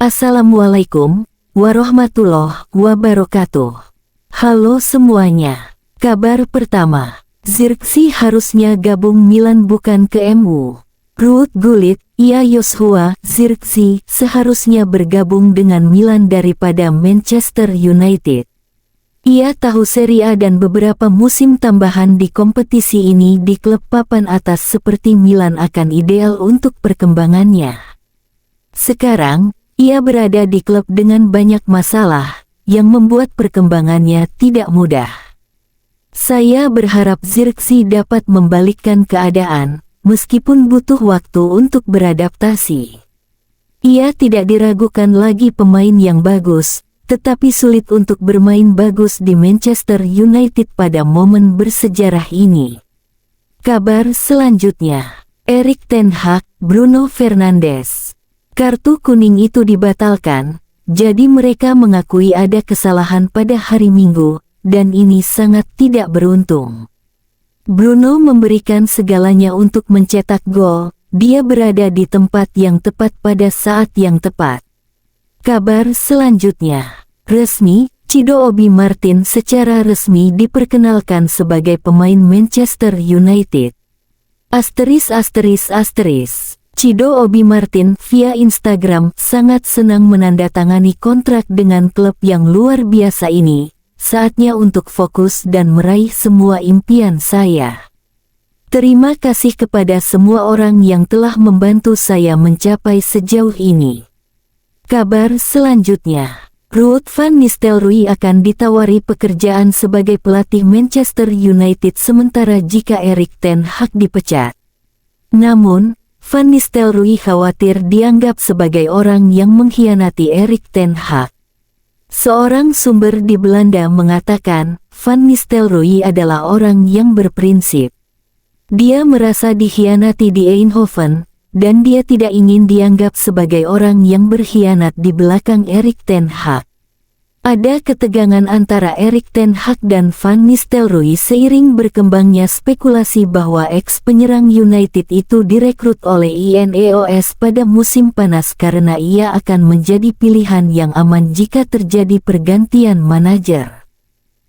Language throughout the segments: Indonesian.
Assalamualaikum warahmatullahi wabarakatuh. Halo semuanya. Kabar pertama, Zirkzee harusnya gabung Milan bukan ke MU. Ruud Gullit, Joshua Zirkzee seharusnya bergabung dengan Milan daripada Manchester United. Ia tahu Serie A dan beberapa musim tambahan di kompetisi ini di klub papan atas seperti Milan akan ideal untuk perkembangannya. Sekarang, ia berada di klub dengan banyak masalah, yang membuat perkembangannya tidak mudah. Saya berharap Zirkzee dapat membalikkan keadaan, meskipun butuh waktu untuk beradaptasi. Ia tidak diragukan lagi pemain yang bagus, tetapi sulit untuk bermain bagus di Manchester United pada momen bersejarah ini. Kabar selanjutnya, Erik ten Hag, Bruno Fernandes. Kartu kuning itu dibatalkan, jadi mereka mengakui ada kesalahan pada hari Minggu, dan ini sangat tidak beruntung. Bruno memberikan segalanya untuk mencetak gol, dia berada di tempat yang tepat pada saat yang tepat. Kabar selanjutnya, resmi, Cido Obi Martin secara resmi diperkenalkan sebagai pemain Manchester United. Cido Obi Martin via Instagram sangat senang menandatangani kontrak dengan klub yang luar biasa ini. Saatnya untuk fokus dan meraih semua impian saya. Terima kasih kepada semua orang yang telah membantu saya mencapai sejauh ini. Kabar selanjutnya, Ruud van Nistelrooy akan ditawari pekerjaan sebagai pelatih Manchester United sementara jika Erik ten Hag dipecat. Namun, Van Nistelrooy khawatir dianggap sebagai orang yang mengkhianati Erik ten Hag. Seorang sumber di Belanda mengatakan, Van Nistelrooy adalah orang yang berprinsip. Dia merasa dikhianati di Eindhoven, dan dia tidak ingin dianggap sebagai orang yang berkhianat di belakang Erik ten Hag. Ada ketegangan antara Erik ten Hag dan Van Nistelrooy seiring berkembangnya spekulasi bahwa ex-penyerang United itu direkrut oleh Ineos pada musim panas karena ia akan menjadi pilihan yang aman jika terjadi pergantian manajer.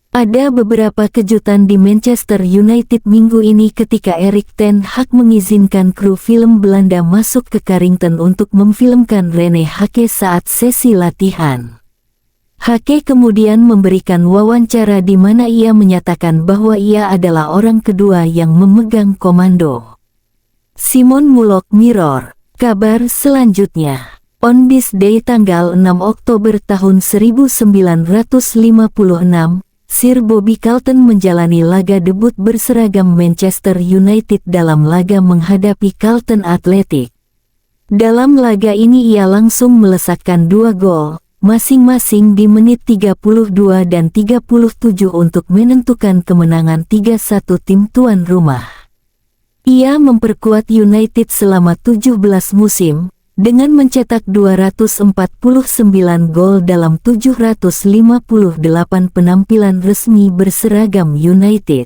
Ada beberapa kejutan di Manchester United minggu ini ketika Erik ten Hag mengizinkan kru film Belanda masuk ke Carrington untuk memfilmkan Rene Hake saat sesi latihan. Hake kemudian memberikan wawancara di mana ia menyatakan bahwa ia adalah orang kedua yang memegang komando. Simon Mullock Mirror. Kabar selanjutnya, on this day tanggal 6 Oktober tahun 1956, Sir Bobby Charlton menjalani laga debut berseragam Manchester United dalam laga menghadapi Charlton Athletic. Dalam laga ini ia langsung melesatkan 2 gol, masing-masing di menit 32 dan 37 untuk menentukan kemenangan 3-1 tim tuan rumah. Ia memperkuat United selama 17 musim, dengan mencetak 249 gol dalam 758 penampilan resmi berseragam United.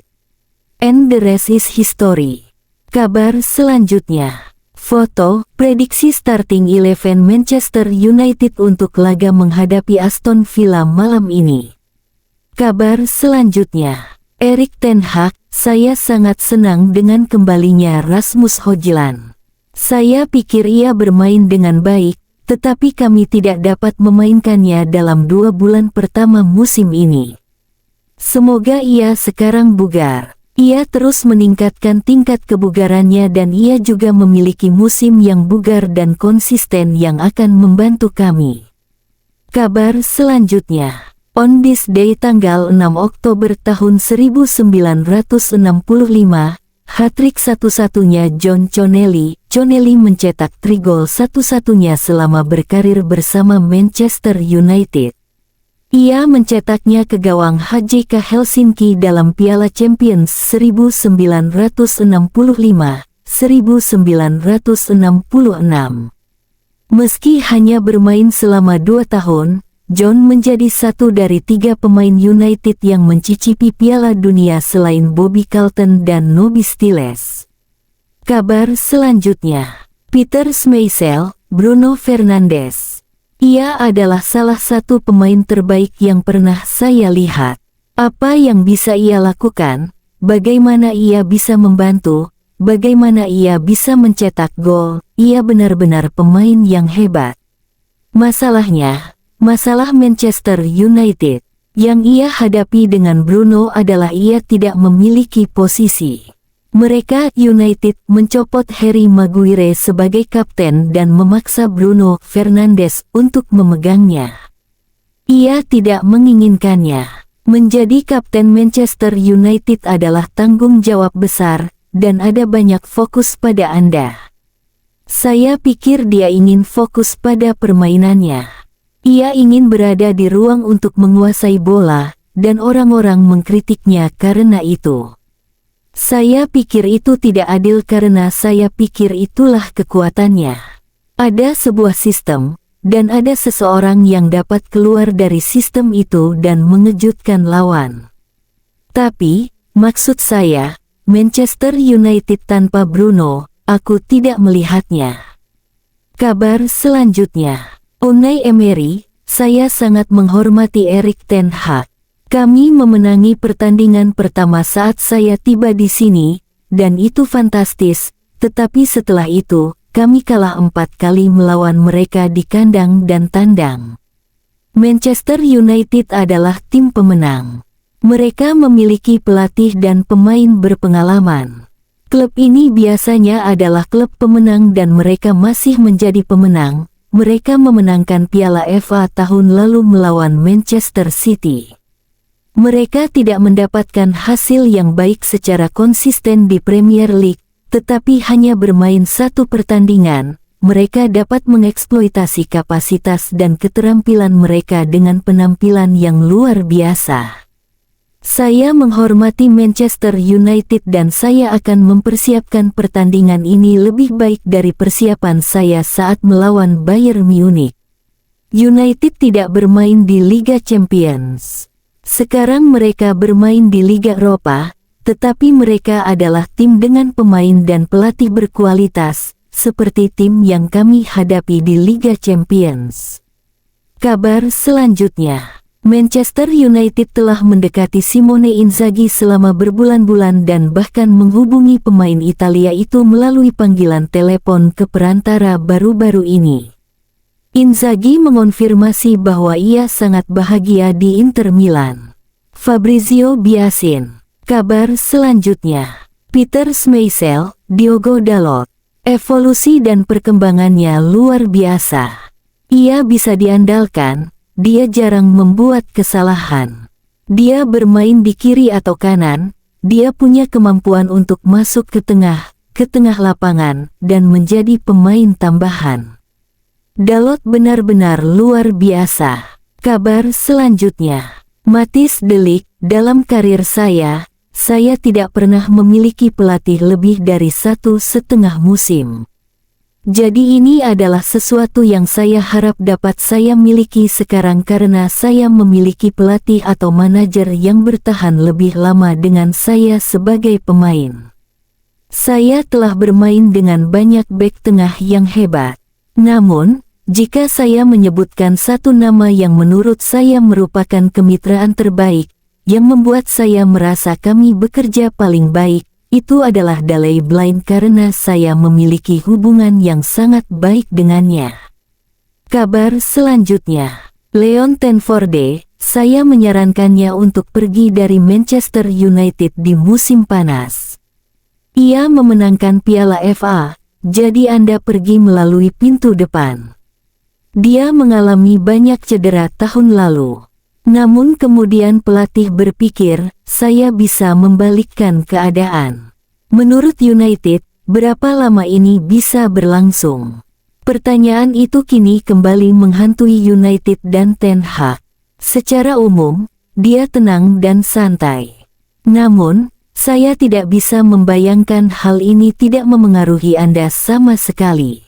And the rest is history. Kabar selanjutnya, foto, prediksi starting 11 Manchester United untuk laga menghadapi Aston Villa malam ini. Kabar selanjutnya, Erik ten Hag, saya sangat senang dengan kembalinya Rasmus Højlund. Saya pikir ia bermain dengan baik, tetapi kami tidak dapat memainkannya dalam 2 bulan pertama musim ini. Semoga ia sekarang bugar. Ia terus meningkatkan tingkat kebugarannya dan ia juga memiliki musim yang bugar dan konsisten yang akan membantu kami. Kabar selanjutnya, on this day tanggal 6 Oktober tahun 1965, hat-trick satu-satunya John Connelly mencetak 3 gol satu-satunya selama berkarir bersama Manchester United. Ia mencetaknya ke gawang HJK Helsinki dalam Piala Champions 1965-1966. Meski hanya bermain selama 2 tahun, John menjadi satu dari 3 pemain United yang mencicipi Piala Dunia selain Bobby Charlton dan Nobby Stiles. Kabar selanjutnya, Peter Schmeichel, Bruno Fernandes. Ia adalah salah satu pemain terbaik yang pernah saya lihat. Apa yang bisa ia lakukan, bagaimana ia bisa membantu, bagaimana ia bisa mencetak gol, ia benar-benar pemain yang hebat. Masalahnya, masalah Manchester United yang ia hadapi dengan Bruno adalah ia tidak memiliki posisi. Mereka United mencopot Harry Maguire sebagai kapten dan memaksa Bruno Fernandes untuk memegangnya. Ia tidak menginginkannya. Menjadi kapten Manchester United adalah tanggung jawab besar, dan ada banyak fokus pada Anda. Saya pikir dia ingin fokus pada permainannya. Ia ingin berada di ruang untuk menguasai bola, dan orang-orang mengkritiknya karena itu. Saya pikir itu tidak adil karena saya pikir itulah kekuatannya. Ada sebuah sistem, dan ada seseorang yang dapat keluar dari sistem itu dan mengejutkan lawan. Tapi, maksud saya, Manchester United tanpa Bruno, aku tidak melihatnya. Kabar selanjutnya, Unai Emery, saya sangat menghormati Erik ten Hag. Kami memenangi pertandingan pertama saat saya tiba di sini, dan itu fantastis, tetapi setelah itu, kami kalah 4 kali melawan mereka di kandang dan tandang. Manchester United adalah tim pemenang. Mereka memiliki pelatih dan pemain berpengalaman. Klub ini biasanya adalah klub pemenang dan mereka masih menjadi pemenang. Mereka memenangkan Piala FA tahun lalu melawan Manchester City. Mereka tidak mendapatkan hasil yang baik secara konsisten di Premier League, tetapi hanya bermain 1 pertandingan, mereka dapat mengeksploitasi kapasitas dan keterampilan mereka dengan penampilan yang luar biasa. Saya menghormati Manchester United dan saya akan mempersiapkan pertandingan ini lebih baik dari persiapan saya saat melawan Bayern Munich. United tidak bermain di Liga Champions. Sekarang mereka bermain di Liga Eropa, tetapi mereka adalah tim dengan pemain dan pelatih berkualitas, seperti tim yang kami hadapi di Liga Champions. Kabar selanjutnya, Manchester United telah mendekati Simone Inzaghi selama berbulan-bulan dan bahkan menghubungi pemain Italia itu melalui panggilan telepon ke perantara baru-baru ini. Inzaghi mengonfirmasi bahwa ia sangat bahagia di Inter Milan. Fabrizio Biasin. Kabar selanjutnya, Peter Schmeichel, Diogo Dalot. Evolusi dan perkembangannya luar biasa. Ia bisa diandalkan, dia jarang membuat kesalahan. Dia bermain di kiri atau kanan, dia punya kemampuan untuk masuk ke tengah lapangan, dan menjadi pemain tambahan. Dalot benar-benar luar biasa. Kabar selanjutnya, Matthijs de Ligt, dalam karir saya tidak pernah memiliki pelatih lebih dari 1,5 musim. Jadi ini adalah sesuatu yang saya harap dapat saya miliki sekarang karena saya memiliki pelatih atau manajer yang bertahan lebih lama dengan saya sebagai pemain. Saya telah bermain dengan banyak bek tengah yang hebat. Namun, jika saya menyebutkan satu nama yang menurut saya merupakan kemitraan terbaik, yang membuat saya merasa kami bekerja paling baik, itu adalah Daley Blind karena saya memiliki hubungan yang sangat baik dengannya. Kabar selanjutnya, Leon ten Voorde, saya menyarankannya untuk pergi dari Manchester United di musim panas. Ia memenangkan Piala FA, jadi Anda pergi melalui pintu depan. Dia mengalami banyak cedera tahun lalu. Namun kemudian pelatih berpikir, saya bisa membalikkan keadaan. Menurut United, berapa lama ini bisa berlangsung? Pertanyaan itu kini kembali menghantui United dan Ten Hag. Secara umum, dia tenang dan santai. Namun, saya tidak bisa membayangkan hal ini tidak memengaruhi Anda sama sekali.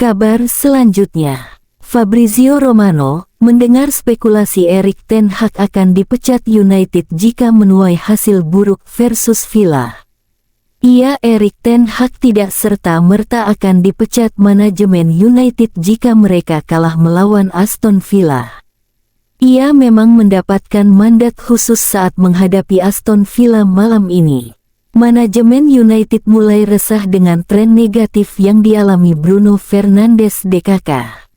Kabar selanjutnya, Fabrizio Romano, mendengar spekulasi Erik ten Hag akan dipecat United jika menuai hasil buruk versus Villa. Erik ten Hag tidak serta-merta akan dipecat manajemen United jika mereka kalah melawan Aston Villa. Ia memang mendapatkan mandat khusus saat menghadapi Aston Villa malam ini. Manajemen United mulai resah dengan tren negatif yang dialami Bruno Fernandes DKK.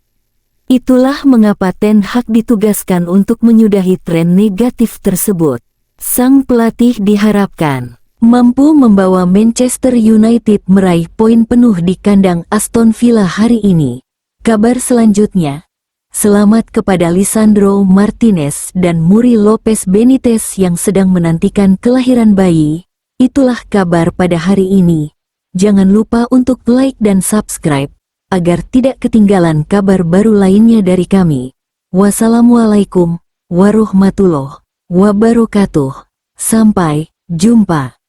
Itulah mengapa Ten Hag ditugaskan untuk menyudahi tren negatif tersebut. Sang pelatih diharapkan mampu membawa Manchester United meraih poin penuh di kandang Aston Villa hari ini. Kabar selanjutnya, selamat kepada Lisandro Martinez dan Muri Lopez Benitez yang sedang menantikan kelahiran bayi. Itulah kabar pada hari ini. Jangan lupa untuk like dan subscribe, agar tidak ketinggalan kabar baru lainnya dari kami. Wassalamualaikum warahmatullahi wabarakatuh. Sampai jumpa.